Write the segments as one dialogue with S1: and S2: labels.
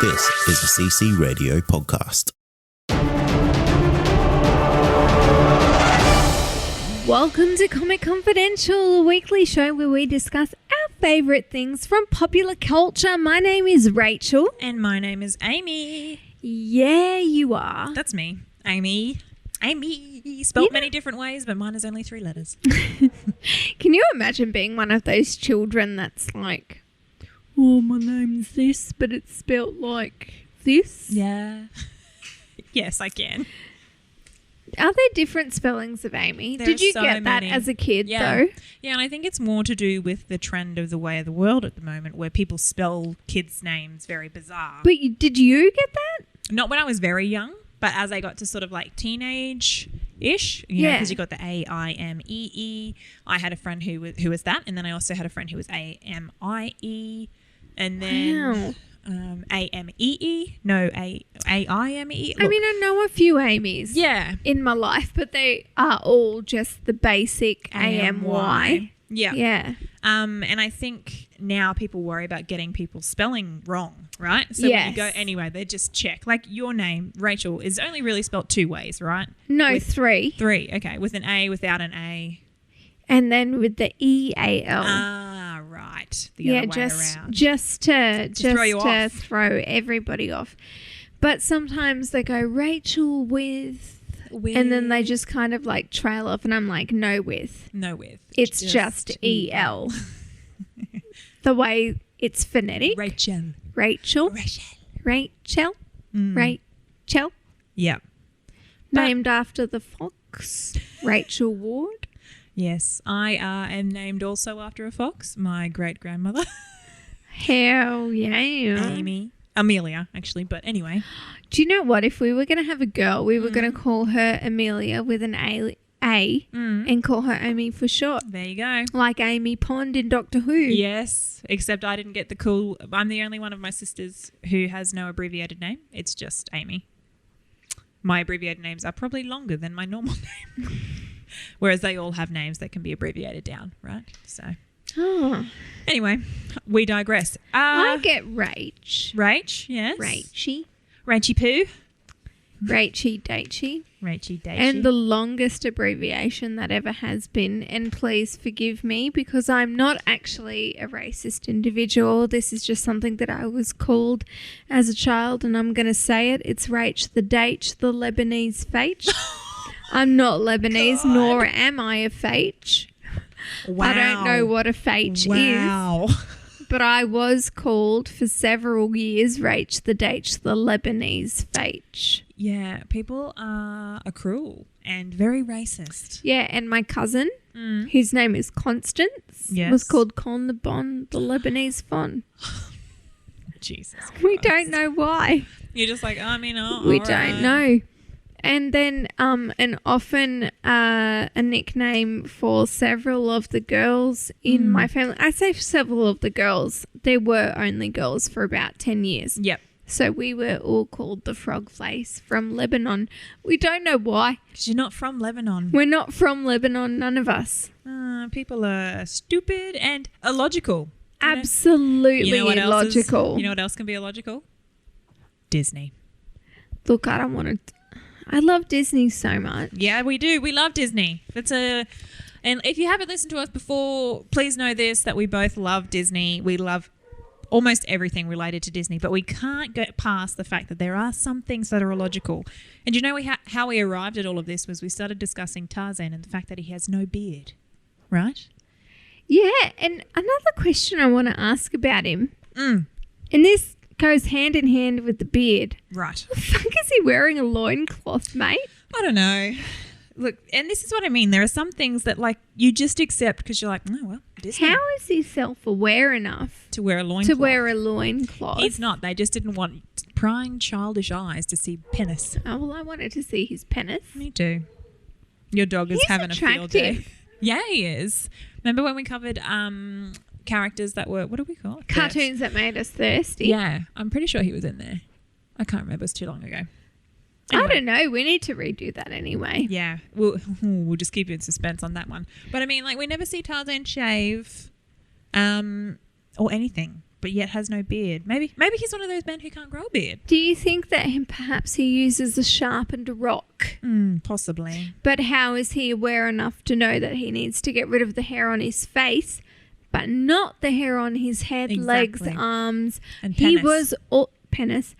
S1: This is a CC Radio podcast.
S2: Welcome to Comic Confidential, a weekly show where we discuss our favourite things from popular culture. My name is Rachel.
S3: And my name is Amy.
S2: Yeah, you are.
S3: That's me. Amy. Spelled many different ways, but mine is only 3 letters.
S2: Can you imagine being one of those children that's like, oh, my name's this, but it's spelled like this?
S3: Yeah. Yes, I can.
S2: Are there different spellings of Amy? Did you get that as a kid, though?
S3: Yeah, and I think it's more to do with the trend of the way of the world at the moment where people spell kids' names very bizarre.
S2: But did you get that?
S3: Not when I was very young, but as I got to sort of like teenage-ish, you know, because you got the A-I-M-E-E. I had a friend who was that, and then I also had a friend who was A-M-I-E, and then... A-M-E-E. No, A-I-M-E-E.
S2: I mean, I know a few Amy's in my life, but they are all just the basic A-M-Y.
S3: Yeah.
S2: Yeah.
S3: And I think now people worry about getting people's spelling wrong, right? So when you go anyway, they just check. Like your name, Rachel, is only really spelt 2 ways, right?
S2: No, 3.
S3: 3, okay. With an A, without an A.
S2: And then with the E-A-L.
S3: Ah, right. The other way around.
S2: Just to throw everybody off. But sometimes they go Rachel with, and then they just kind of like trail off, and I'm like, no with.
S3: No with.
S2: It's just E-L. The way it's phonetic.
S3: Rachel.
S2: Rachel.
S3: Yeah.
S2: Named after the fox, Rachel Ward.
S3: Yes, I am named also after a fox, my great-grandmother.
S2: Hell yeah.
S3: Amelia, actually, but anyway.
S2: Do you know what? If we were going to have a girl, we were going to call her Amelia with an A and call her Amy for short.
S3: There you go.
S2: Like Amy Pond in Doctor Who.
S3: Yes, except I didn't get the cool... I'm the only one of my sisters who has no abbreviated name. It's just Amy. My abbreviated names are probably longer than my normal name. Whereas they all have names that can be abbreviated down, right? So, anyway, we digress.
S2: I get Rach.
S3: Rach, yes.
S2: Rachy.
S3: Rachy Poo.
S2: Rachy Dachy.
S3: Rachy Dachy.
S2: And the longest abbreviation that ever has been, and please forgive me because I'm not actually a racist individual. This is just something that I was called as a child, and I'm going to say it. It's Rach the Dach, the Lebanese Fach. I'm not Lebanese, nor am I a Fach.
S3: Wow.
S2: I don't know what a Fach is. But I was called for several years Rach the Dach, the Lebanese Fach.
S3: Yeah, people are cruel and very racist.
S2: Yeah, and my cousin, whose name is Constance, was called Con the Bon, the Lebanese Fon.
S3: Jesus Christ.
S2: We don't know why.
S3: You're just like,
S2: we don't know. And then often a nickname for several of the girls in my family. I say several of the girls. There were only girls for about 10 years.
S3: Yep.
S2: So we were all called the Frog Face from Lebanon. We don't know why.
S3: Because you're not from Lebanon.
S2: We're not from Lebanon, none of us.
S3: People are stupid and illogical.
S2: Absolutely illogical.
S3: You know what else can be illogical? Disney.
S2: Look, I don't want to... I love Disney so much.
S3: Yeah, we do. We love Disney. And if you haven't listened to us before, please know this, that we both love Disney. We love almost everything related to Disney, but we can't get past the fact that there are some things that are illogical. And you know how we arrived at all of this was we started discussing Tarzan and the fact that he has no beard, right?
S2: Yeah, and another question I want to ask about him, and this goes hand in hand with the beard.
S3: Right.
S2: What the fuck is he wearing a loincloth, mate?
S3: I don't know. Look, and this is what I mean. There are some things that like you just accept because you're like, oh, well, Disney.
S2: How is he self-aware enough
S3: to wear a loincloth?
S2: He's
S3: not. They just didn't want prying childish eyes to see penis.
S2: Oh, well, I wanted to see his penis.
S3: Me too. Your dog is having
S2: attractive.
S3: A field day. Yeah, he is. Remember when we covered characters that were, what do we call it?
S2: Cartoons that made us thirsty.
S3: Yeah, I'm pretty sure he was in there. I can't remember. It was too long ago.
S2: Anyway. I don't know. We need to redo that anyway.
S3: Yeah. We'll just keep you in suspense on that one. But I mean, like, we never see Tarzan shave or anything. but yet has no beard. Maybe he's one of those men who can't grow a beard.
S2: Do you think that perhaps he uses a sharpened rock?
S3: Possibly.
S2: But how is he aware enough to know that he needs to get rid of the hair on his face, but not the hair on his head, legs, arms?
S3: And
S2: he
S3: penis.
S2: was penis.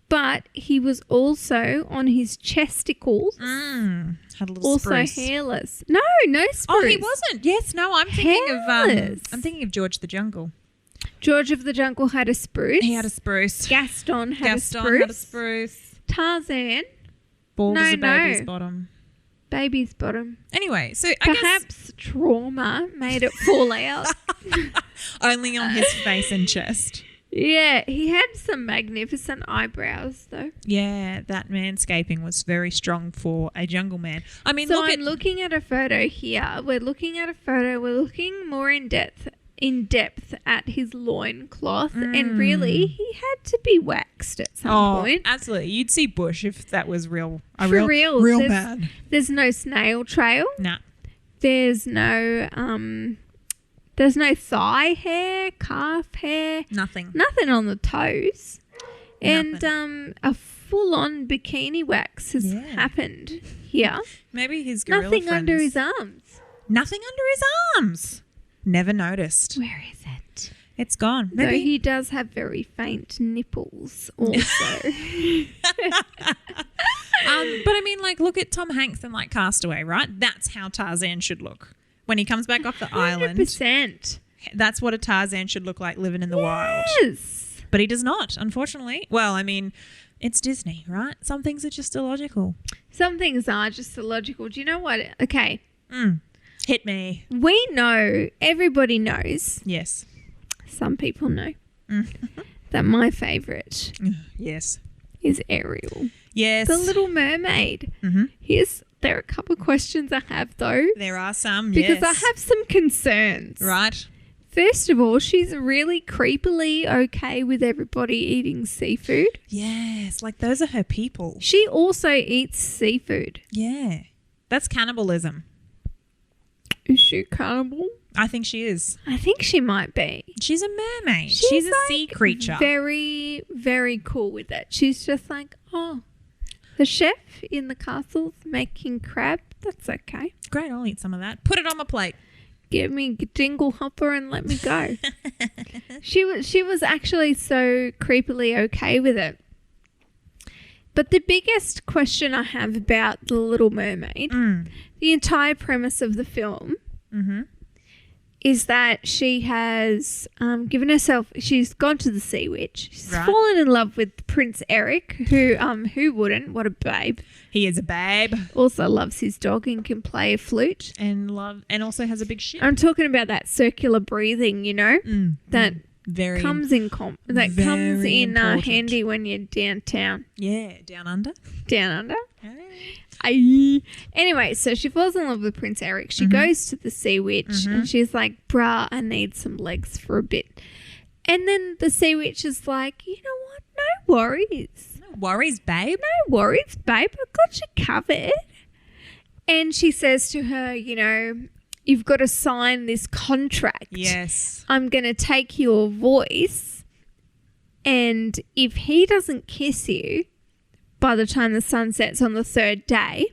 S2: But he was also on his chesticles.
S3: Had a little
S2: also
S3: spruce.
S2: hairless. No spruce.
S3: Oh, he wasn't. Yes, no, I'm
S2: Hairless.
S3: thinking of George the Jungle.
S2: George of the Jungle had a spruce.
S3: He had a spruce.
S2: Gaston had a spruce. Tarzan,
S3: Bald as a
S2: No.
S3: baby's bottom.
S2: baby's bottom.
S3: Anyway, so I guess
S2: Perhaps trauma made it fall out.
S3: only on his face and chest.
S2: Yeah, he had some magnificent eyebrows though.
S3: Yeah, that manscaping was very strong for a jungle man. I mean,
S2: So I'm looking at a photo here. We're looking more in depth at his loincloth, and really he had to be waxed at some point.
S3: Absolutely. You'd see bush if that was real.
S2: For real.
S3: Real bad.
S2: There's no snail trail.
S3: Nah.
S2: There's no thigh hair, calf hair.
S3: Nothing
S2: on the toes. And a full-on bikini wax has happened here.
S3: Maybe his gorilla
S2: Nothing
S3: friends.
S2: under his arms.
S3: Nothing under his arms. Never noticed.
S2: Where is it?
S3: It's gone.
S2: Though
S3: Maybe
S2: he does have very faint nipples also.
S3: but I mean, like, look at Tom Hanks in like Castaway, right? That's how Tarzan should look when he comes back off the island.
S2: 100%.
S3: That's what a Tarzan should look like living in the wild.
S2: Yes.
S3: But he does not, unfortunately. Well, I mean, it's Disney, right? Some things are just illogical.
S2: Some things are just illogical. Do you know what? Okay.
S3: Hit me.
S2: We know, everybody knows,
S3: Yes.
S2: some people know, that my favourite
S3: Yes.
S2: is Ariel.
S3: Yes.
S2: The Little Mermaid. There are a couple of questions I have though.
S3: There are some,
S2: Because
S3: yes.
S2: I have some concerns.
S3: Right.
S2: First of all, she's really creepily okay with everybody eating seafood.
S3: Yes. Like, those are her people.
S2: She also eats seafood.
S3: Yeah. That's cannibalism.
S2: Is she cannibal?
S3: I think she is.
S2: I think she might be.
S3: She's a mermaid. She's a sea creature.
S2: Very, very cool with it. She's just like, oh, the chef in the castle's making crab. That's okay.
S3: Great, I'll eat some of that. Put it on my plate.
S2: Give me a dingle hopper and let me go. She was actually so creepily okay with it. But the biggest question I have about The Little Mermaid, the entire premise of the film, is that she has she's gone to the Sea Witch. She's fallen in love with Prince Eric, who wouldn't? What a babe.
S3: He is a babe.
S2: Also loves his dog and can play a flute.
S3: And also has a big ship.
S2: I'm talking about that circular breathing, that
S3: Very
S2: comes in
S3: important.
S2: handy when you're downtown.
S3: Yeah, down under.
S2: Down under.
S3: Hey.
S2: Anyway, so she falls in love with Prince Eric. She goes to the Sea Witch and she's like, bruh, I need some legs for a bit. And then the Sea Witch is like, you know what? No worries.
S3: No worries, babe.
S2: No worries, babe. I've got you covered. And she says to her, you've got to sign this contract.
S3: Yes.
S2: I'm going to take your voice, and if he doesn't kiss you by the time the sun sets on the third day,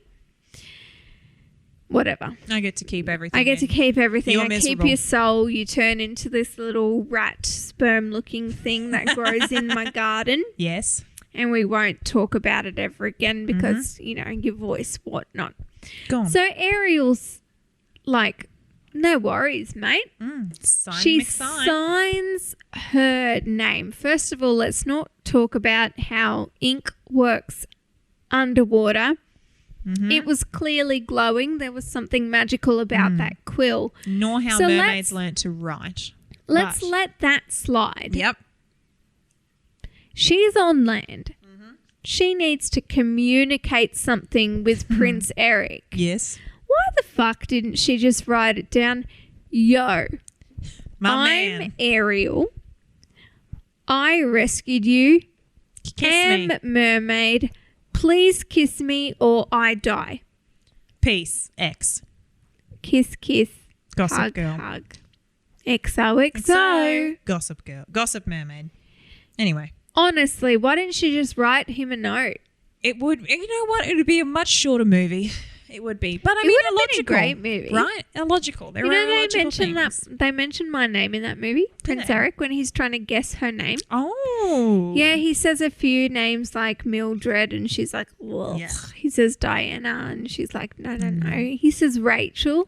S2: whatever.
S3: I get to keep everything.
S2: I get to keep everything.
S3: You're
S2: I keep
S3: miserable.
S2: your soul. You turn into this little rat sperm-looking thing that grows in my garden,
S3: Yes.
S2: and we won't talk about it ever again because, your voice, whatnot.
S3: Go on.
S2: So Ariel's like, no worries, mate. She signs her name. First of all, let's not talk about how ink works underwater. It was clearly glowing. There was something magical about that quill.
S3: Nor how mermaids learnt to write.
S2: Let's let that slide.
S3: Yep.
S2: She's on land. She needs to communicate something with Prince Eric.
S3: Yes.
S2: Why the fuck didn't she just write it down? Yo,
S3: I'm
S2: man. Ariel. I rescued you.
S3: Kiss me.
S2: Mermaid. Please kiss me or I die.
S3: Peace. X.
S2: Kiss, kiss.
S3: Gossip
S2: hug,
S3: girl.
S2: hug. XOXO.
S3: Gossip Girl. Gossip Mermaid. Anyway.
S2: Honestly, why didn't she just write him a note?
S3: It would, you know what? It would be a much shorter movie. It would be. But I mean,
S2: would have
S3: illogical.
S2: been a great movie.
S3: Right? Illogical. There are illogical things.
S2: They mentioned my name in that movie, Prince Eric, when he's trying to guess her name.
S3: Oh.
S2: Yeah, he says a few names like Mildred and she's like, ugh. Yeah. He says Diana and she's like, no. He says Rachel.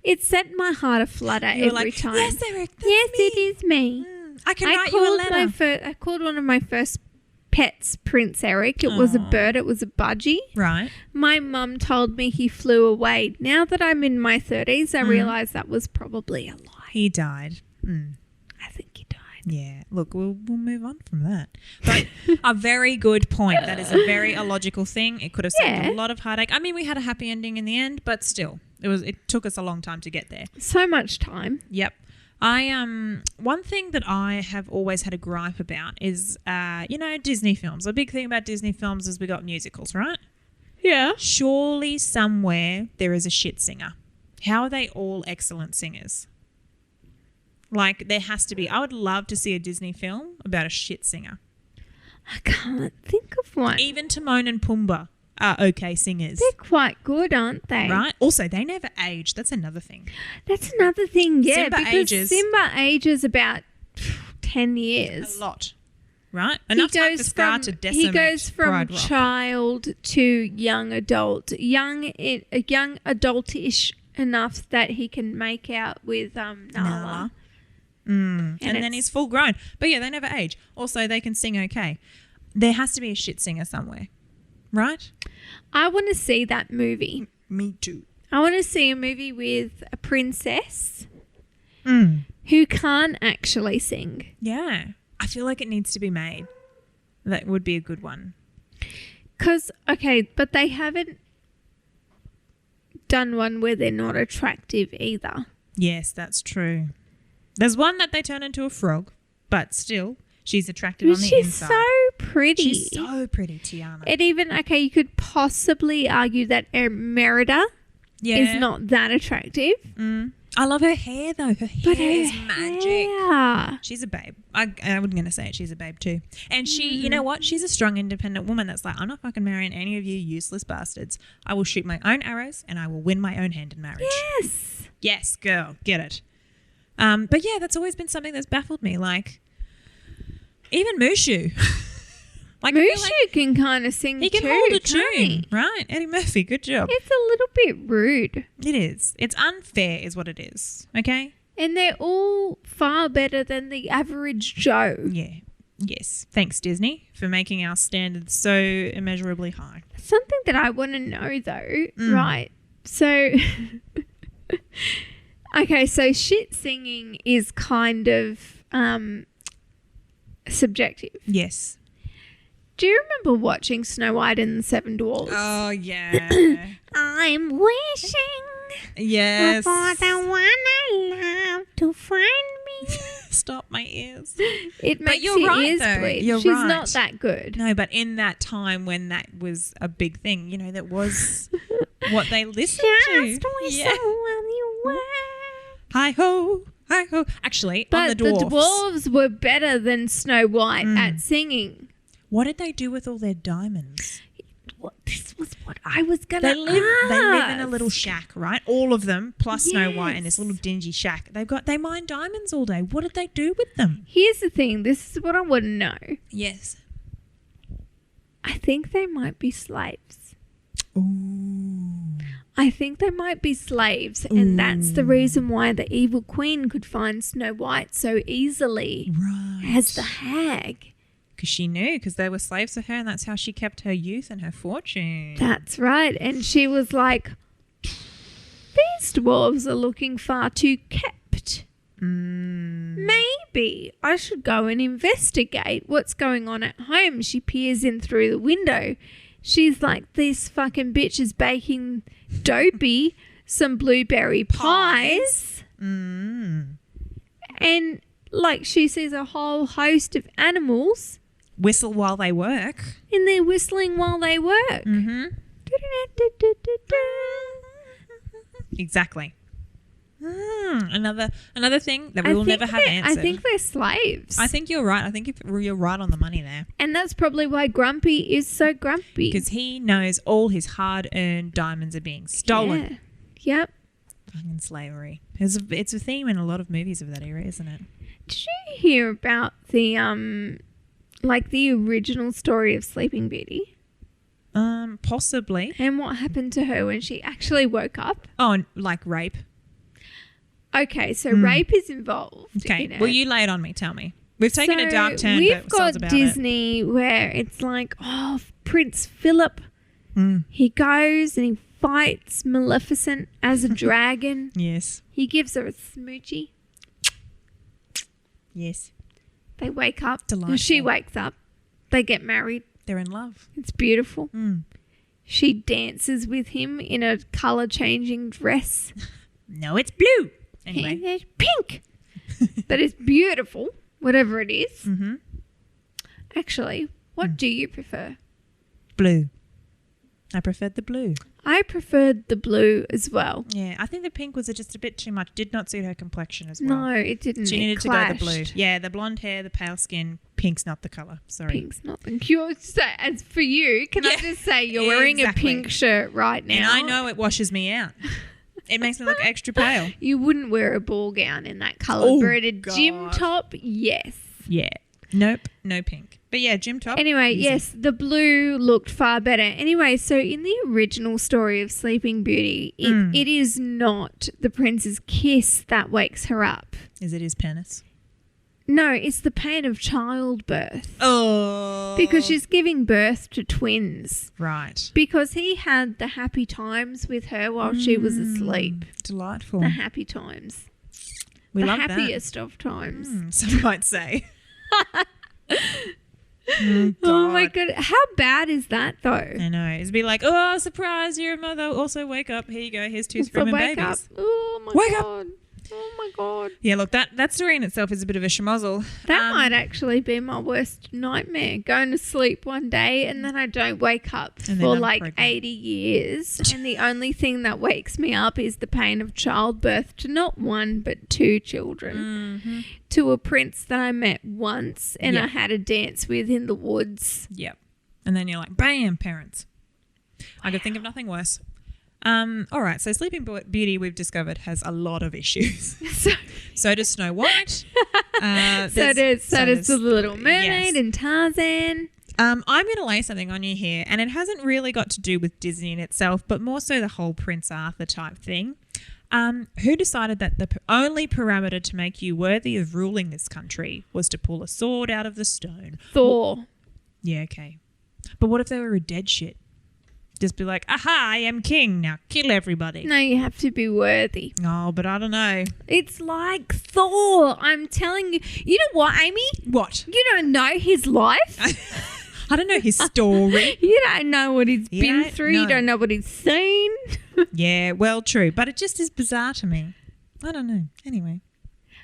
S2: It set my heart aflutter every time.
S3: Yes, Eric, that's
S2: yes,
S3: me.
S2: it is me.
S3: I can write you a letter.
S2: I called one of my first pets Prince Eric. It was a bird. It was a budgie.
S3: Right.
S2: My mum told me he flew away. Now that I'm in my 30s, I realise that was probably a lie.
S3: He died.
S2: I think he died.
S3: Yeah. Look, we'll move on from that. But a very good point. That is a very illogical thing. It could have saved a lot of heartache. I mean, we had a happy ending in the end, but still, it took us a long time to get there.
S2: So much time.
S3: Yep. One thing that I have always had a gripe about is, Disney films. The big thing about Disney films is we got musicals, right?
S2: Yeah.
S3: Surely somewhere there is a shit singer. How are they all excellent singers? Like, there has to be. I would love to see a Disney film about a shit singer.
S2: I can't think of one.
S3: Even Timon and Pumbaa are okay singers.
S2: They're quite good, aren't they?
S3: Right? Also, they never age. That's another thing.
S2: That's another thing, yeah.
S3: Simba
S2: ages about 10 years.
S3: A lot. Right? Enough time for Scar to decimate
S2: He goes from
S3: Pride Rock.
S2: child to young adult. Young adultish enough that he can make out with Nala.
S3: And then he's full grown. But yeah, they never age. Also, they can sing okay. There has to be a shit singer somewhere. Right?
S2: I want to see that movie.
S3: Me too.
S2: I want to see a movie with a princess who can't actually sing.
S3: Yeah. I feel like it needs to be made. That would be a good one.
S2: But they haven't done one where they're not attractive either.
S3: Yes, that's true. There's one that they turn into a frog, but still, she's attractive on the inside.
S2: She's so pretty.
S3: She's so pretty, Tiana.
S2: And even, you could possibly argue that Merida is not that attractive.
S3: I love her hair, though. Her hair is magic.
S2: Hair.
S3: She's a babe. I wasn't going to say it. She's a babe, too. And she, you know what? She's a strong, independent woman that's like, I'm not fucking marrying any of you useless bastards. I will shoot my own arrows and I will win my own hand in marriage.
S2: Yes.
S3: Yes, girl. Get it. But yeah, that's always been something that's baffled me. Like, even Mushu.
S2: Mushu can kind of sing too.
S3: He can hold a tune. Right. Eddie Murphy, good job.
S2: It's a little bit rude.
S3: It is. It's unfair is what it is. Okay?
S2: And they're all far better than the average Joe.
S3: Yeah. Yes. Thanks, Disney, for making our standards so immeasurably high.
S2: Something that I want to know, though, right? So, so shit singing is kind of subjective.
S3: Yes.
S2: Do you remember watching Snow White and the Seven Dwarfs?
S3: Oh, yeah.
S2: I'm wishing
S3: yes.
S2: for the one I love to find me.
S3: Stop my ears.
S2: It makes
S3: you're
S2: your
S3: right,
S2: ears
S3: though.
S2: bleed.
S3: You're
S2: She's
S3: right.
S2: not that good.
S3: No, but in that time when that was a big thing, that was what they listened to.
S2: Just whistle while you were.
S3: Hi-ho, hi-ho. Actually, on the dwarfs.
S2: The dwarves were better than Snow White at singing.
S3: What did they do with all their diamonds?
S2: This was what I was going to ask.
S3: They live in a little shack, right? All of them, plus Snow White in this little dingy shack. They mine diamonds all day. What did they do with them?
S2: Here's the thing. This is what I want to know.
S3: Yes.
S2: I think they might be slaves.
S3: Ooh.
S2: I think they might be slaves, and that's the reason why the evil queen could find Snow White so easily as the hag.
S3: Because she knew, because they were slaves to her, and that's how she kept her youth and her fortune.
S2: That's right. And she was like, these dwarves are looking far too kept. Maybe I should go and investigate what's going on at home. She peers in through the window. She's like, this fucking bitch is baking Dopey some blueberry pies. And she sees a whole host of animals.
S3: Whistle while they work.
S2: And they're whistling while they work.
S3: Exactly. Another thing that we will never have answered.
S2: I think they're slaves.
S3: I think you're right. I think you're right on the money there.
S2: And that's probably why Grumpy is so grumpy.
S3: Because he knows all his hard-earned diamonds are being stolen.
S2: Yeah. Yep.
S3: Fucking slavery. It's a theme in a lot of movies of that era, isn't it?
S2: Did you hear about the the original story of Sleeping Beauty?
S3: Possibly.
S2: And what happened to her when she actually woke up?
S3: Oh, like rape.
S2: Okay, so rape is involved.
S3: Okay,
S2: in it.
S3: well, you lay it on me. Tell me. We've taken a dark turn.
S2: We've
S3: got
S2: about Disney where it's like, Prince Philip. He goes and he fights Maleficent as a dragon.
S3: Yes.
S2: He gives her a smoochie.
S3: Yes.
S2: They wake up.
S3: Delightful.
S2: She wakes up. They get married.
S3: They're in love.
S2: It's beautiful. She dances with him in a colour-changing dress.
S3: No, it's blue. Anyway.
S2: It's pink. But it's beautiful, whatever it is.
S3: Mm-hmm.
S2: Actually, what do you prefer?
S3: Blue. I preferred the blue.
S2: I preferred the blue as well.
S3: Yeah, I think the pink was just a bit too much. Did not suit her complexion as well.
S2: No, it didn't.
S3: She needed to go the blue. Yeah, the blonde hair, the pale skin. Pink's not the colour. Sorry.
S2: Pink's not the cure. So, as for you, can I just say you're wearing a pink shirt right now?
S3: And I know it washes me out. It makes me look extra pale.
S2: You wouldn't wear a ball gown in that colour, but a
S3: God.
S2: gym top, yes.
S3: Yeah. Nope, no pink. But yeah, gym top.
S2: Anyway,
S3: easy.
S2: yes, the blue looked far better. Anyway, so in the original story of Sleeping Beauty, it is not the prince's kiss that wakes her up.
S3: Is it his penis?
S2: No, it's the pain of childbirth.
S3: Oh.
S2: Because she's giving birth to twins.
S3: Right.
S2: Because he had the happy times with her while she was asleep.
S3: Delightful.
S2: The happy times.
S3: We
S2: the
S3: love that.
S2: happiest of times.
S3: Some might say.
S2: Oh my God. How bad is that though?
S3: I know. It'd be like, oh, surprise, you're a mother. Also, wake up. Here you go. Here's two screaming
S2: wake
S3: babies.
S2: Up. Oh my
S3: Wake
S2: God. Oh my God.
S3: Yeah, look, that story in itself is a bit of a schmozzle.
S2: That might actually be my worst nightmare. Going to sleep one day and then I don't wake up for like
S3: pregnant.
S2: 80 years. And the only thing that wakes me up is the pain of childbirth to not one but two children. To a prince that I met once and I had a dance with in the woods.
S3: Yep. And then you're like, bam, parents. I could think of nothing worse. All right, so Sleeping Beauty, we've discovered, has a lot of issues. So does Snow White.
S2: So does the Little Mermaid and Tarzan.
S3: I'm going to lay something on you here, and it hasn't really got to do with Disney in itself, but more so the whole Prince Arthur type thing. Who decided that the only parameter to make you worthy of ruling this country was to pull a sword out of the stone?
S2: Thor.
S3: Yeah, okay. But what if they were a dead shit? Just be like, aha, I am king. Now kill everybody.
S2: No, you have to be worthy.
S3: Oh, but I don't know.
S2: It's like Thor. I'm telling you. You know what, Amy?
S3: What?
S2: You don't know his life.
S3: I don't know his story.
S2: You don't know what he's been through.
S3: No.
S2: You don't know what he's seen.
S3: Yeah, well, true. But it just is bizarre to me. I don't know. Anyway.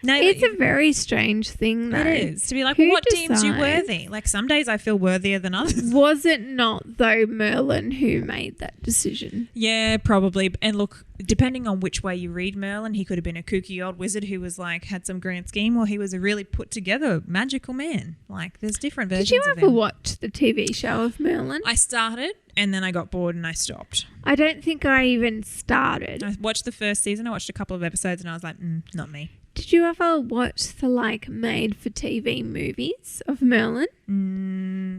S3: No,
S2: it's a very strange thing, though.
S3: It is. To be like,
S2: Who
S3: well, what deems you
S2: decides?
S3: worthy? Like, some days I feel worthier than others.
S2: Was it not, though, Merlin who made that decision?
S3: Yeah, probably. And look, depending on which way you read Merlin, he could have been a kooky old wizard who was like, had some grand scheme, or he was a really put together magical man. Like, there's different versions
S2: Did you
S3: of
S2: ever
S3: him.
S2: watch the TV show of Merlin?
S3: I started and then I got bored and I stopped.
S2: I don't think I even started.
S3: I watched the first season. I watched a couple of episodes and I was like, not me.
S2: Did you ever watch the made-for-TV movies of Merlin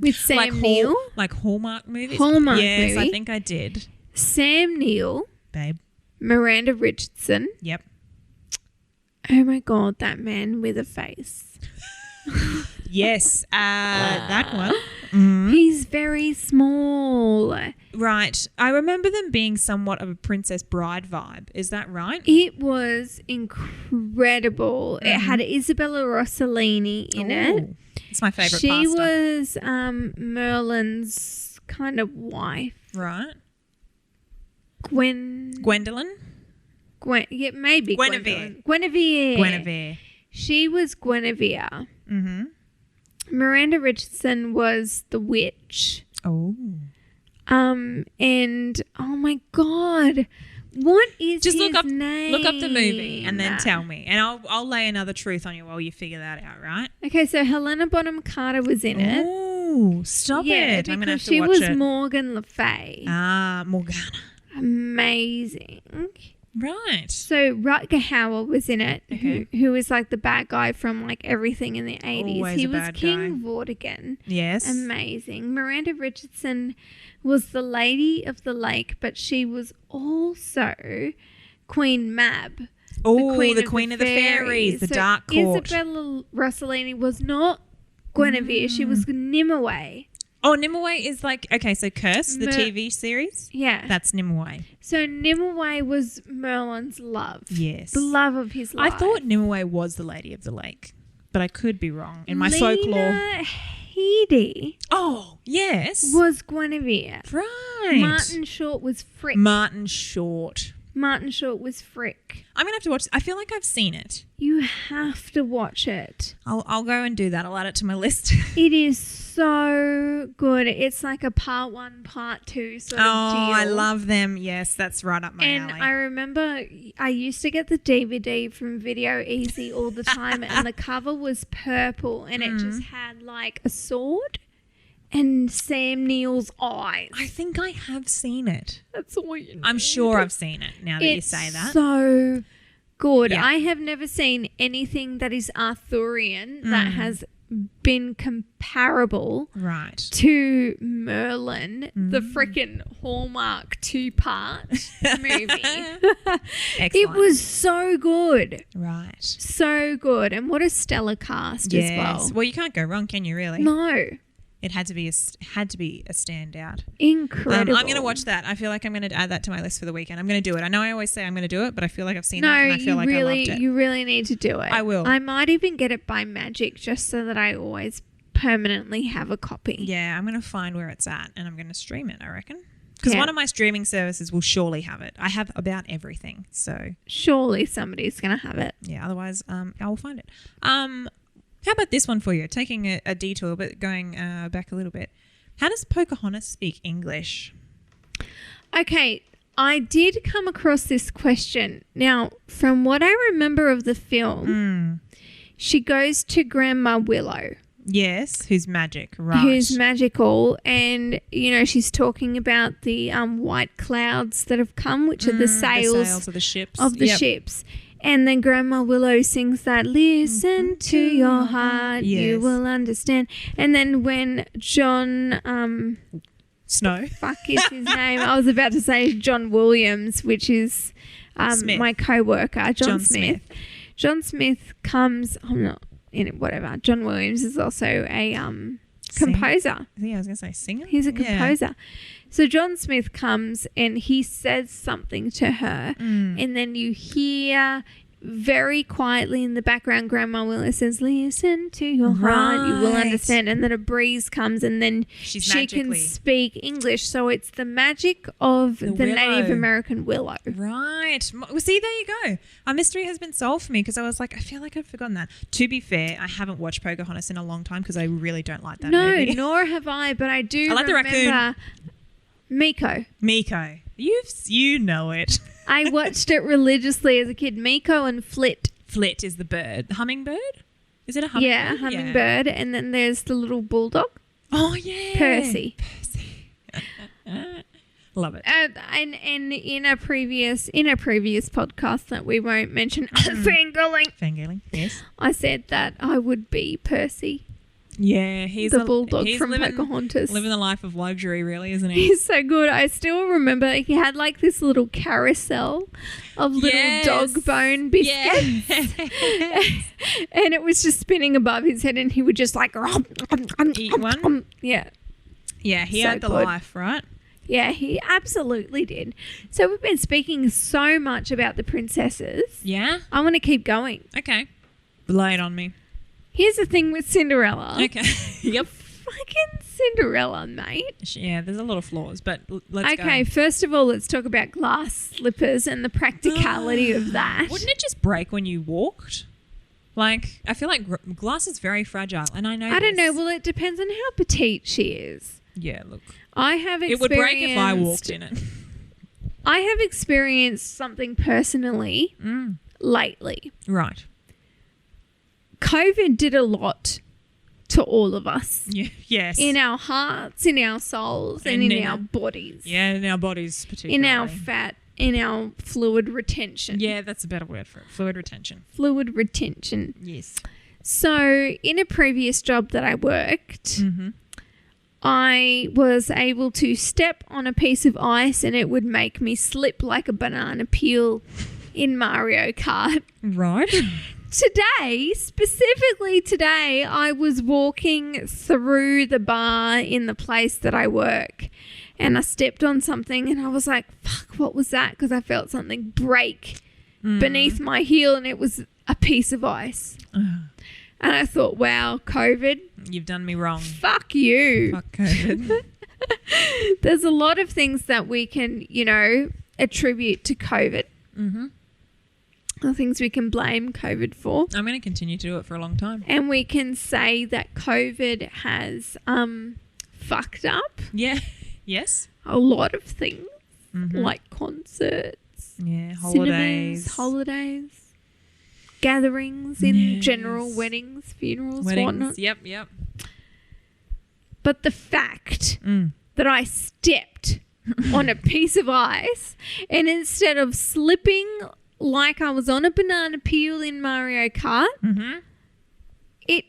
S2: with Sam Neill?
S3: Like Hallmark movies?
S2: Hallmark
S3: yes,
S2: movie.
S3: I think I did.
S2: Sam Neill,
S3: Babe.
S2: Miranda Richardson.
S3: Yep.
S2: Oh my God, that man with a face.
S3: Yes, that one.
S2: He's very small.
S3: Right. I remember them being somewhat of a Princess Bride vibe. Is that right?
S2: It was incredible. It had Isabella Rossellini in it.
S3: It's my favourite
S2: She
S3: pasta.
S2: was Merlin's kind of wife.
S3: Right.
S2: Gwendolyn? Yeah, maybe
S3: Guinevere.
S2: Guinevere. She was Guinevere.
S3: Mm-hmm.
S2: Miranda Richardson was the witch.
S3: Oh.
S2: And oh my God, What is
S3: Just
S2: his
S3: look up
S2: name?
S3: the movie and then tell me, and I'll lay another truth on you while you figure that out, right?
S2: Okay, so Helena Bonham Carter was in it.
S3: Oh, stop it! I'm gonna have to watch
S2: she was
S3: it.
S2: Morgan Le Fay.
S3: Morgana.
S2: Amazing.
S3: Right.
S2: So Rutger Hauer was in it,
S3: Okay.
S2: who was like the bad guy from like everything in the 80s.
S3: Always
S2: He
S3: a
S2: was
S3: bad
S2: King
S3: guy.
S2: Vortigern.
S3: Yes.
S2: Amazing. Miranda Richardson was the Lady of the Lake, but she was also Queen Mab.
S3: Oh, the Queen of the Fairies, the
S2: So
S3: Dark Court.
S2: Isabella Rossellini was not Guinevere. She was Nimue.
S3: Oh, Nimue is like, okay, so Curse, the
S2: Mer-
S3: TV series?
S2: Yeah.
S3: That's Nimue.
S2: So Nimue was Merlin's love.
S3: Yes.
S2: The love of his life.
S3: I thought Nimue was the Lady of the Lake, but I could be wrong. In my folklore.
S2: Lena Headey
S3: Oh, yes.
S2: was Guinevere.
S3: Right.
S2: Martin Short was Frick.
S3: Martin Short.
S2: Martin Short was Frick.
S3: I'm going to have to watch. I feel like I've seen it.
S2: You have to watch it.
S3: I'll go and do that. I'll add it to my list.
S2: It is so good. It's like a part 1, part 2 sort of deal.
S3: I love them. Yes, that's right up my
S2: And
S3: alley.
S2: I remember I used to get the DVD from Video Easy all the time, and the cover was purple, and it just had like a sword and Sam Neill's eyes.
S3: I think I have seen it.
S2: That's all you need.
S3: I'm sure I've seen it now that you say that.
S2: So good.
S3: Yeah.
S2: I have never seen anything that is Arthurian that has been comparable
S3: Right.
S2: to Merlin, the frickin' Hallmark 2-part movie. It
S3: Excellent.
S2: was so good.
S3: Right.
S2: So good. And what a stellar cast as well.
S3: Well, you can't go wrong, can you really?
S2: No.
S3: It had to be a standout.
S2: Incredible.
S3: I'm going to watch that. I feel like I'm going to add that to my list for the weekend. I'm going to do it. I know I always say I'm going to do it, but I feel like I've seen
S2: No,
S3: that and I feel like I loved it.
S2: you really need to do it.
S3: I will.
S2: I might even get it by magic just so that I always permanently have a copy.
S3: Yeah, I'm going to find where it's at and I'm going to stream it, I reckon. Because
S2: Yeah.
S3: one of my streaming services will surely have it. I have about everything. So,
S2: Surely somebody's going to have it.
S3: yeah, otherwise I will find it. How about this one for you? Taking a detour, but going back a little bit. How does Pocahontas speak English?
S2: Okay, I did come across this question. Now, from what I remember of the film, she goes to Grandma Willow,
S3: Yes, who's magic, right.
S2: who's magical, and, you know, she's talking about the white clouds that have come, which are the sails
S3: of the ships.
S2: of the
S3: Yep.
S2: ships. And then Grandma Willow sings that, listen to your heart, you
S3: Yes.
S2: will understand. And then when John,
S3: Snow.
S2: fuck is his name? I was about to say John Williams, which is
S3: Smith.
S2: my co-worker, John
S3: John
S2: Smith. John Smith comes, I'm not in it, whatever. John Williams is also a composer.
S3: Yeah, I was going to say singer.
S2: He's a
S3: Yeah.
S2: composer. So John Smith comes and he says something to her, and then you hear very quietly in the background, Grandma Willow says, listen to your heart, you will
S3: Right.
S2: understand. And then a breeze comes and then
S3: She's
S2: she can
S3: magically-
S2: speak English. So it's the magic of the
S3: willow.
S2: Native American willow.
S3: Right. Well, see, there you go. A mystery has been solved for me because I was like, I feel like I've forgotten that. To be fair, I haven't watched Pocahontas in a long time because I really don't like that
S2: No,
S3: movie.
S2: nor have I, but I do
S3: I like the
S2: remember
S3: raccoon.
S2: Miko.
S3: Miko. You know it.
S2: I watched it religiously as a kid. Miko and Flit.
S3: Flit is the bird. The hummingbird? Is it a hummingbird?
S2: Yeah, hummingbird. And then there's the little bulldog,
S3: Oh, yeah.
S2: Percy.
S3: Love it.
S2: And in a previous podcast that we won't mention, fangirling,
S3: Fangirling, yes.
S2: I said that I would be Percy,
S3: Yeah, he's
S2: the bulldog
S3: he's
S2: from
S3: living,
S2: Pocahontas.
S3: living the life of luxury, really, isn't he?
S2: He's so good. I still remember he had like this little carousel of little dog bone biscuits.
S3: Yes.
S2: And it was just spinning above his head and he would just like
S3: Eat one?
S2: Yeah.
S3: Yeah, he
S2: So
S3: had the
S2: good.
S3: life, right?
S2: Yeah, he absolutely did. So we've been speaking so much about the princesses.
S3: Yeah?
S2: I want to keep going.
S3: Okay. Lay it on me.
S2: Here's the thing with Cinderella.
S3: Okay. Yep.
S2: Fucking Cinderella, mate.
S3: Yeah, there's a lot of flaws, but let's go.
S2: Okay, first of all, let's talk about glass slippers and the practicality of that.
S3: Wouldn't it just break when you walked? Like, I feel like glass is very fragile, and I know
S2: I don't know.
S3: this.
S2: Well, it depends on how petite she is.
S3: Yeah, look.
S2: I have
S3: It
S2: experienced...
S3: would break if I walked in it.
S2: I have experienced something personally lately.
S3: Right.
S2: COVID did a lot to all of us.
S3: Yeah. Yes.
S2: In our hearts, in our souls, and in our bodies.
S3: Yeah, in our bodies particularly.
S2: In our fat, in our fluid retention.
S3: Yeah, that's a better word for it. Fluid retention.
S2: Fluid retention.
S3: Yes.
S2: So in a previous job that I worked, I was able to step on a piece of ice and it would make me slip like a banana peel in Mario Kart.
S3: Right.
S2: Specifically today, I was walking through the bar in the place that I work and I stepped on something and I was like, fuck, what was that? Because I felt something break beneath my heel and it was a piece of ice. And I thought, wow, COVID.
S3: You've done me wrong.
S2: Fuck you.
S3: Fuck COVID.
S2: There's a lot of things that we can, attribute to COVID. Mm-hmm. Things we can blame COVID for.
S3: I'm going to continue to do it for a long time.
S2: And we can say that COVID has fucked up.
S3: Yeah. Yes.
S2: A lot of things, like concerts.
S3: Yeah, holidays.
S2: Cinemas, holidays. Gatherings in general, weddings, funerals, whatnot.
S3: Yep.
S2: But the fact that I stepped on a piece of ice and instead of slipping like I was on a banana peel in Mario Kart, it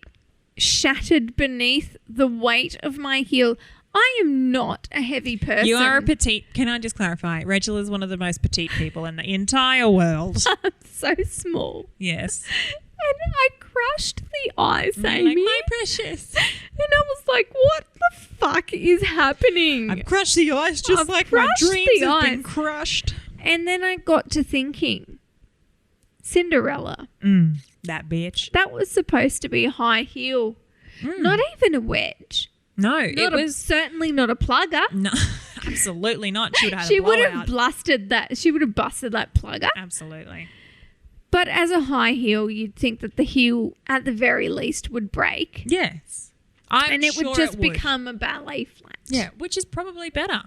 S2: shattered beneath the weight of my heel. I am not a heavy person.
S3: You are a petite. Can I just clarify? Rachel is one of the most petite people in the entire world.
S2: I'm so small.
S3: Yes.
S2: And I crushed the ice, Amy.
S3: Like, my precious.
S2: And I was like, what the fuck is happening?
S3: I've crushed the ice just like my dreams have been crushed.
S2: And then I got to thinking, Cinderella.
S3: That bitch.
S2: That was supposed to be a high heel. Not even a wedge.
S3: No, it was
S2: certainly not a plugger.
S3: No, absolutely not. She would have had
S2: She
S3: a blowout.
S2: would have busted that. She would have busted that plugger.
S3: Absolutely.
S2: But as a high heel, you'd think that the heel, at the very least, would break.
S3: Yes,
S2: it would just become a ballet flat.
S3: Yeah, which is probably better.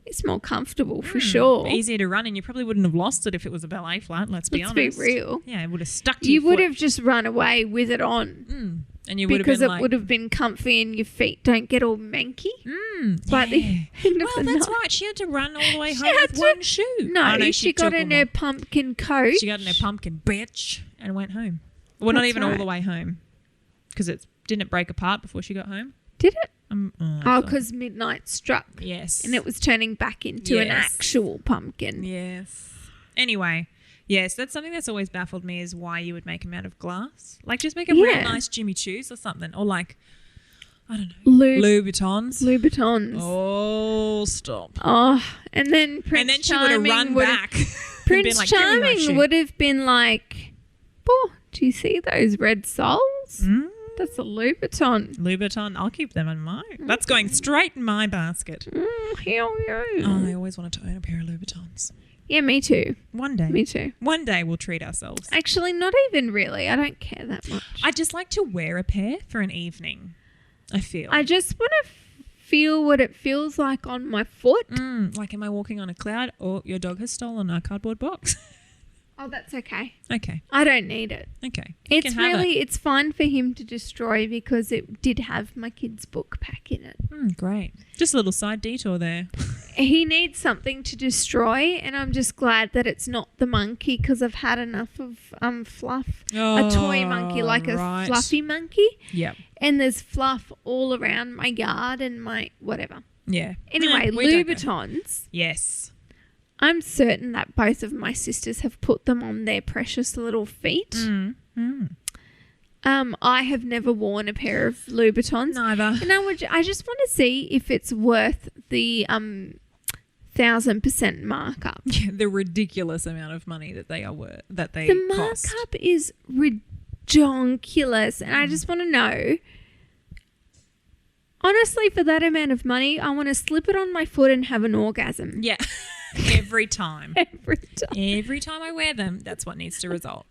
S2: It's more comfortable for sure.
S3: Easier to run, and you probably wouldn't have lost it if it was a ballet flat. Let's be honest.
S2: Let's be real.
S3: Yeah, it would have stuck to
S2: you
S3: your
S2: would
S3: foot.
S2: have just run away with it on.
S3: And you would
S2: because
S3: have been
S2: it would have been comfy and your feet don't get all manky. By the end of the
S3: that's
S2: night.
S3: right. She had to run all the way home with one shoe.
S2: No, she got in her pumpkin coat.
S3: She got in her pumpkin bitch and went home. Well, not even all the way home, because didn't it break apart before she got home?
S2: Did it?
S3: Because
S2: midnight struck.
S3: Yes.
S2: And it was turning back into an actual pumpkin.
S3: Yes. Anyway, yes, that's something that's always baffled me is why you would make them out of glass. Like just make a real nice Jimmy Choos or something. Or like, I don't know. Louboutins.
S2: Louboutins.
S3: Oh, stop.
S2: Oh, and then Prince
S3: she would have run back.
S2: Prince Charming would have been like, oh, do you see those red soles? That's a Louboutin.
S3: Louboutin. I'll keep them in mine. That's going straight in my basket.
S2: Hell yeah.
S3: Oh, I always wanted to own a pair of Louboutins.
S2: Yeah, me too.
S3: One day.
S2: Me too.
S3: One day we'll treat ourselves.
S2: Actually, not even really. I don't care that much.
S3: I just like to wear a pair for an evening, I feel.
S2: I just want to feel what it feels like on my foot.
S3: Like, am I walking on a cloud or your dog has stolen our cardboard box?
S2: Oh, that's okay.
S3: Okay.
S2: I don't need it.
S3: Okay.
S2: It's fine for him to destroy because it did have my kid's book pack in it.
S3: Great. Just a little side detour there.
S2: He needs something to destroy, and I'm just glad that it's not the monkey because I've had enough of fluff. A toy monkey, like a fluffy monkey.
S3: Yep.
S2: And there's fluff all around my yard and my whatever.
S3: Yeah.
S2: Anyway, Louboutins.
S3: Yes.
S2: I'm certain that both of my sisters have put them on their precious little feet. I have never worn a pair of Louboutins.
S3: Neither.
S2: And I just want to see if it's worth the 1,000% markup.
S3: Yeah, the ridiculous amount of money that they are worth. The
S2: markup is ridiculous, and I just want to know. Honestly, for that amount of money, I want to slip it on my foot and have an orgasm.
S3: Yeah. Every time.
S2: Every
S3: time I wear them, that's what needs to result.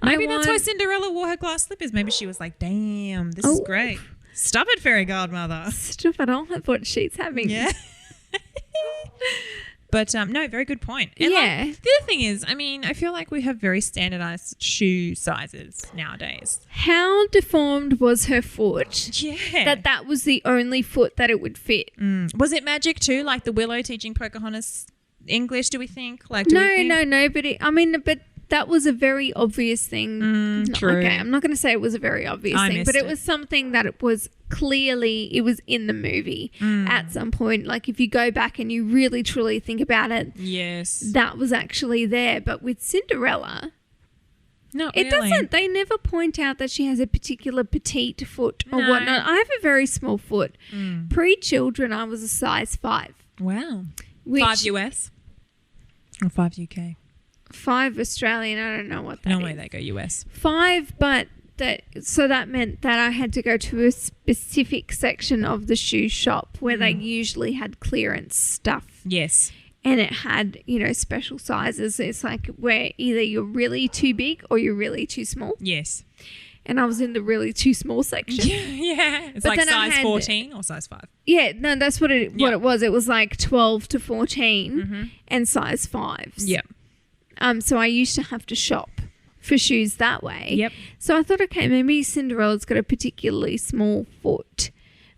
S3: Maybe that's why Cinderella wore her glass slippers. Maybe she was like, damn, this is great. Stop it, fairy godmother.
S2: Stop it. I'll have what she's having.
S3: Yeah. But no, very good point. And
S2: Yeah.
S3: the other thing is, I mean, I feel like we have very standardized shoe sizes nowadays.
S2: How deformed was her foot?
S3: Yeah.
S2: That was the only foot that it would fit.
S3: Was it magic too? Like the Willow teaching Pocahontas English, do we think? Like, do we think?
S2: No. But that was a very obvious thing.
S3: True.
S2: Okay, I'm not going to say it was a very obvious thing, but it was something that it was in the movie at some point. Like if you go back and you really truly think about it,
S3: yes,
S2: that was actually there. But with Cinderella,
S3: it
S2: doesn't. They never point out that she has a particular petite foot or whatnot. I have a very small foot. Pre-children, I was a size 5.
S3: Wow.
S2: Which,
S3: 5 US or 5 UK?
S2: 5 Australian. I don't know what that is.
S3: No way they go US.
S2: 5, but that meant that I had to go to a specific section of the shoe shop where they usually had clearance stuff.
S3: Yes.
S2: And it had, special sizes. It's like where either you're really too big or you're really too small.
S3: Yes.
S2: And I was in the really too small section.
S3: Yeah. It's
S2: But
S3: like
S2: then I
S3: size
S2: had-
S3: 14 or size 5.
S2: Yeah, no, that's what it was. It was like 12 to 14 and size 5s.
S3: Yep.
S2: So I used to have to shop for shoes that way.
S3: Yep.
S2: So I thought, okay, maybe Cinderella's got a particularly small foot.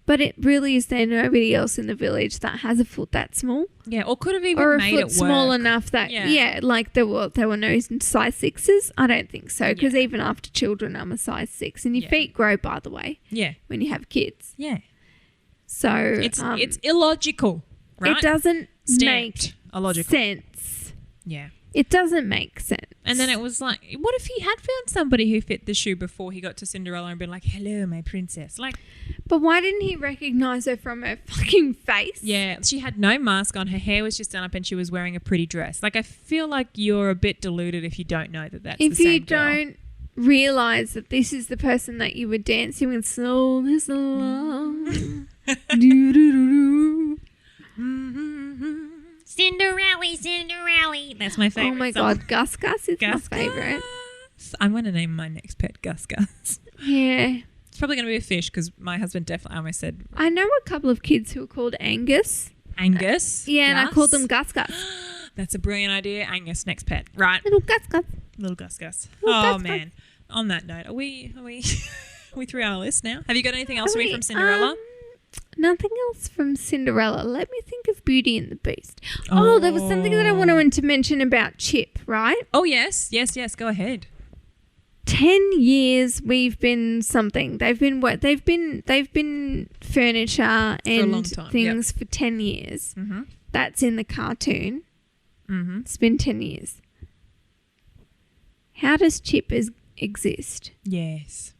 S2: But it really is there nobody else in the village that has a foot that small?
S3: Yeah, or could have even
S2: Or a
S3: made
S2: foot
S3: it work.
S2: small enough that, like there were no size 6s? I don't think so, because even after children, I'm a size 6. And your feet grow, by the way, when you have kids.
S3: Yeah.
S2: So
S3: It's illogical, right?
S2: It doesn't
S3: Stamped. Illogical.
S2: sense.
S3: Yeah.
S2: It doesn't make sense.
S3: And then it was like, what if he had found somebody who fit the shoe before he got to Cinderella and been like, hello, my princess? Like,
S2: But why didn't he recognise her from her fucking face?
S3: yeah, she had no mask on. Her hair was just done up and she was wearing a pretty dress. Like, I feel like you're a bit deluded if you don't know that that's the
S2: If
S3: same
S2: you
S3: girl.
S2: don't realise that this is the person that you were dancing with, so this love. Do-do-do-do.
S3: Cinderella. That's my favourite
S2: Oh my
S3: song.
S2: God, Gus is my favourite.
S3: I'm going to name my next pet Gus.
S2: Yeah.
S3: It's probably going to be a fish because my husband definitely almost said
S2: I know a couple of kids who are called Angus.
S3: Angus.
S2: Yeah, and I
S3: Gus.
S2: call them Gus.
S3: That's a brilliant idea. Angus, next pet. Right.
S2: Little Gus.
S3: Little Gus.
S2: Little
S3: Oh,
S2: Gus.
S3: man. On that note, are we through our list now? Have you got anything else to read from Cinderella?
S2: Nothing else from Cinderella. Let me think of Beauty and the Beast. Oh, there was something that I wanted to mention about Chip, right?
S3: Oh, yes. Go ahead.
S2: 10 years we've been something. They've been furniture and
S3: long time,
S2: things for 10 years.
S3: Mm-hmm.
S2: That's in the cartoon.
S3: Mm-hmm.
S2: It's been 10 years. How does Chip exist?
S3: Yes.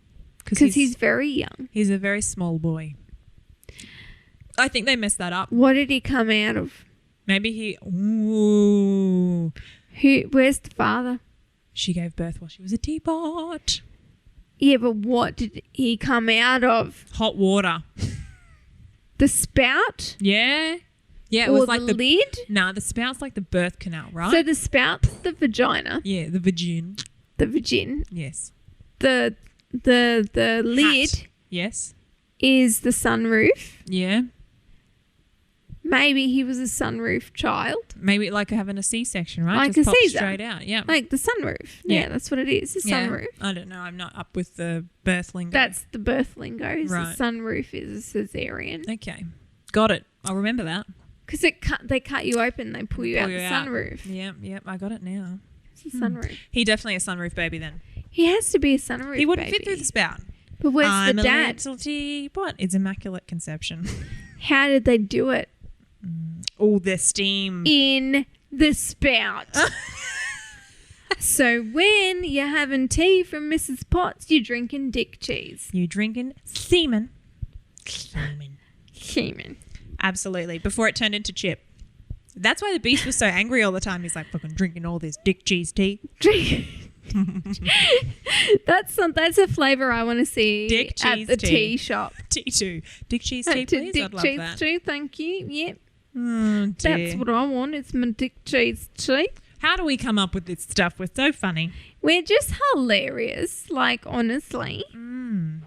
S2: Because he's very young.
S3: He's a very small boy. I think they messed that up.
S2: What did he come out of?
S3: Maybe he... Ooh.
S2: Where's the father?
S3: She gave birth while she was a teapot.
S2: Yeah, but what did he come out of?
S3: Hot water.
S2: The spout?
S3: Yeah. Yeah, it
S2: or
S3: was like
S2: the lid?
S3: Nah, the spout's like the birth canal, right?
S2: So the spout's the vagina.
S3: Yeah, the vagina.
S2: The vagin.
S3: Yes.
S2: The lid
S3: Yes.
S2: is the sunroof.
S3: Yeah.
S2: Maybe he was a sunroof child.
S3: Maybe like having a C-section, right?
S2: Like
S3: Just
S2: a
S3: pop
S2: Caesar.
S3: straight out. Yeah.
S2: Like the sunroof. Yeah, that's what it is. A sunroof.
S3: I don't know. I'm not up with the birth lingo.
S2: That's the birth lingo.
S3: Right.
S2: The sunroof is a cesarean.
S3: Okay. Got it. I'll remember that.
S2: Because they cut you open, they pull you out the sunroof.
S3: Yep. I got it now.
S2: It's a sunroof.
S3: He definitely a sunroof baby then.
S2: He has to be a sunroof
S3: He wouldn't
S2: baby.
S3: fit through the spout.
S2: But where's
S3: I'm
S2: the
S3: a
S2: dad?
S3: little teapot. It's immaculate conception.
S2: How did they do it?
S3: Oh, the steam.
S2: In the spout. So when you're having tea from Mrs. Potts, you're drinking dick cheese.
S3: You drinking semen.
S2: Semen.
S3: Absolutely. Before it turned into Chip. That's why the Beast was so angry all the time. He's like fucking drinking all this dick cheese tea.
S2: That's a flavour I want to see
S3: Dick
S2: at
S3: cheese
S2: the
S3: tea.
S2: tea shop.
S3: Tea too. Dick cheese tea, please.
S2: Dick
S3: I'd love
S2: cheese
S3: that.
S2: tea, thank you. Yep.
S3: Oh, dear.
S2: That's what I want. It's my dick cheese tea.
S3: How do we come up with this stuff? We're so funny.
S2: We're just hilarious, like, honestly.
S3: And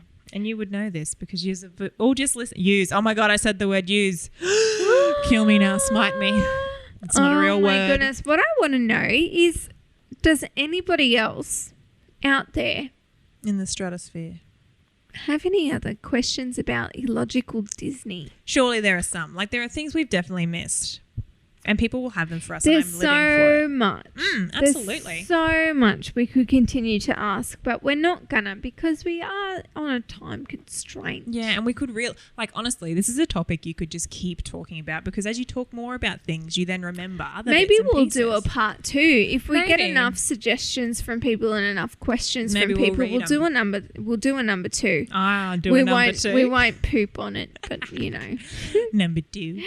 S3: you would know this because just listen. Use. Oh my God, I said the word use. Kill me now, smite me. It's not a real word.
S2: Oh my goodness. What I want to know is, does anybody else out there
S3: In the stratosphere.
S2: have any other questions about illogical Disney?
S3: Surely there are some. Like, there are things we've definitely missed. And people will have them for us.
S2: There's
S3: and I'm living for
S2: so
S3: it.
S2: much.
S3: Absolutely.
S2: There's so much we could continue to ask, but we're not gonna because we are on a time constraint.
S3: Yeah, and we could honestly, this is a topic you could just keep talking about, because as you talk more about things, you then remember other
S2: Maybe
S3: bits and
S2: we'll
S3: pieces.
S2: do a part 2 if we get
S3: Maybe.
S2: enough suggestions from people and enough questions
S3: Maybe
S2: from
S3: we'll
S2: people.
S3: read
S2: We'll do
S3: 'em.
S2: a number. We'll do a number 2.
S3: Do
S2: we
S3: a number
S2: won't.
S3: 2.
S2: We won't poop on it, but you know.
S3: Number 2.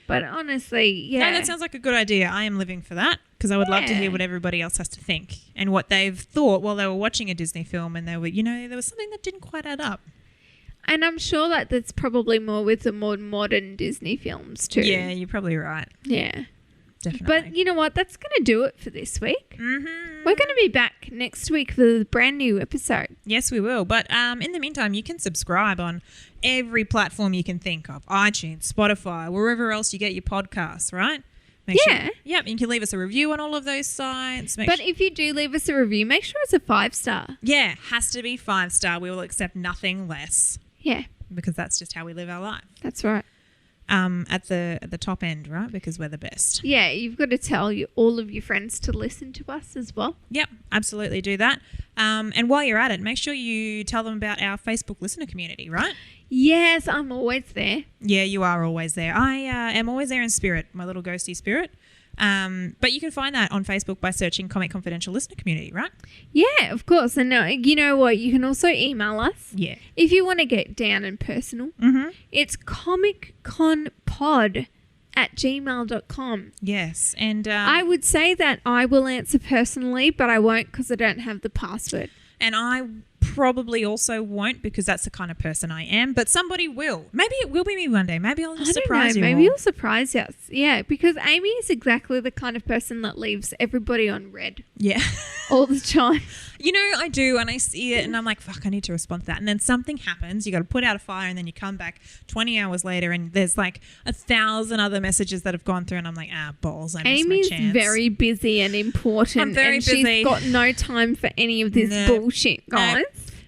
S2: But honestly, yeah.
S3: No, that sounds like a good idea. I am living for that, because I would love to hear what everybody else has to think and what they've thought while they were watching a Disney film and they were, there was something that didn't quite add up.
S2: And I'm sure that that's probably more with the more modern Disney films too.
S3: Yeah, you're probably right.
S2: Yeah.
S3: Definitely.
S2: But you know what? That's going to do it for this week.
S3: Mm-hmm.
S2: We're going to be back next week for a brand new episode.
S3: Yes, we will. But in the meantime, you can subscribe on every platform you can think of. iTunes, Spotify, wherever else you get your podcasts, right?
S2: Yeah.
S3: Yep, you can leave us a review on all of those sites.
S2: But if you do leave us a review, make sure it's a 5-star.
S3: Yeah, has to be 5-star. We will accept nothing less,
S2: Yeah,
S3: because that's just how we live our life.
S2: that's right.
S3: At the top end, right? Because we're the best.
S2: Yeah, you've got to tell all of your friends to listen to us as well.
S3: Yep, absolutely do that. And while you're at it, make sure you tell them about our Facebook listener community, right?
S2: Yes, I'm always there.
S3: Yeah, you are always there. I am always there in spirit, my little ghosty spirit. But you can find that on Facebook by searching Comic Confidential Listener Community, right?
S2: Yeah, of course. And you know what? You can also email us.
S3: Yeah.
S2: If you want to get down and personal, it's comicconpod@gmail.com.
S3: Yes. And
S2: I would say that I will answer personally, but I won't because I don't have the password.
S3: And I probably also won't, because that's the kind of person I am. But somebody will. Maybe it will be me one day. Maybe I'll just surprise you.
S2: Maybe
S3: all.
S2: you'll surprise us. Yeah, because Amy is exactly the kind of person that leaves everybody on red
S3: Yeah.
S2: all the time.
S3: I do, and I see it, and I'm like, fuck, I need to respond to that. And then something happens. You got to put out a fire, and then you come back 20 hours later, and there's like 1,000 other messages that have gone through, and I'm like, balls, I missed
S2: Amy's
S3: my chance.
S2: very busy and important.
S3: I'm very
S2: and
S3: busy.
S2: She's got no time for any of this bullshit, guys.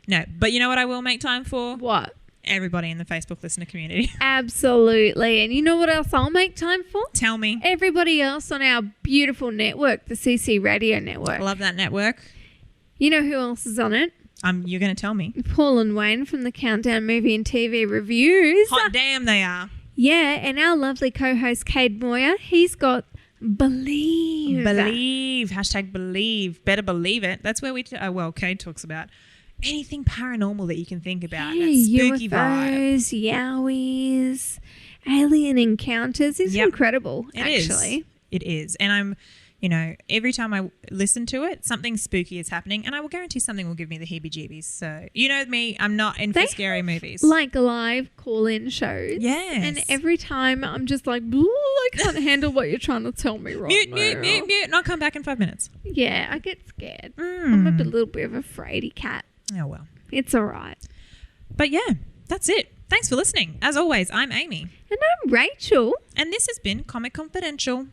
S3: No, but you know what I will make time for?
S2: What?
S3: Everybody in the Facebook listener community.
S2: Absolutely. And you know what else I'll make time for?
S3: Tell me.
S2: Everybody else on our beautiful network, the CC Radio Network.
S3: I love that network.
S2: You know who else is on it?
S3: You're going to tell me.
S2: Paul and Wayne from the Countdown Movie and TV Reviews.
S3: Hot damn they are.
S2: Yeah, and our lovely co-host Cade Moyer, he's got Believe.
S3: Believe. Hashtag believe. Better believe it. That's where Cade talks about anything paranormal that you can think about.
S2: Yeah,
S3: that spooky vibe.
S2: UFOs, yowies, alien encounters. It's incredible,
S3: It
S2: actually.
S3: is. It is. And I'm, every time I listen to it, something spooky is happening, and I will guarantee something will give me the heebie-jeebies. So, you know me, I'm not in for scary movies.
S2: Like live call-in shows.
S3: Yes.
S2: And every time I'm just like, I can't handle what you're trying to tell me right now.
S3: Mute, and I'll come back in 5 minutes.
S2: Yeah, I get scared. I'm a little bit of a fraidy cat.
S3: Oh, well.
S2: It's all right.
S3: But yeah, that's it. Thanks for listening. As always, I'm Amy.
S2: And I'm Rachel.
S3: And this has been Comic Confidential.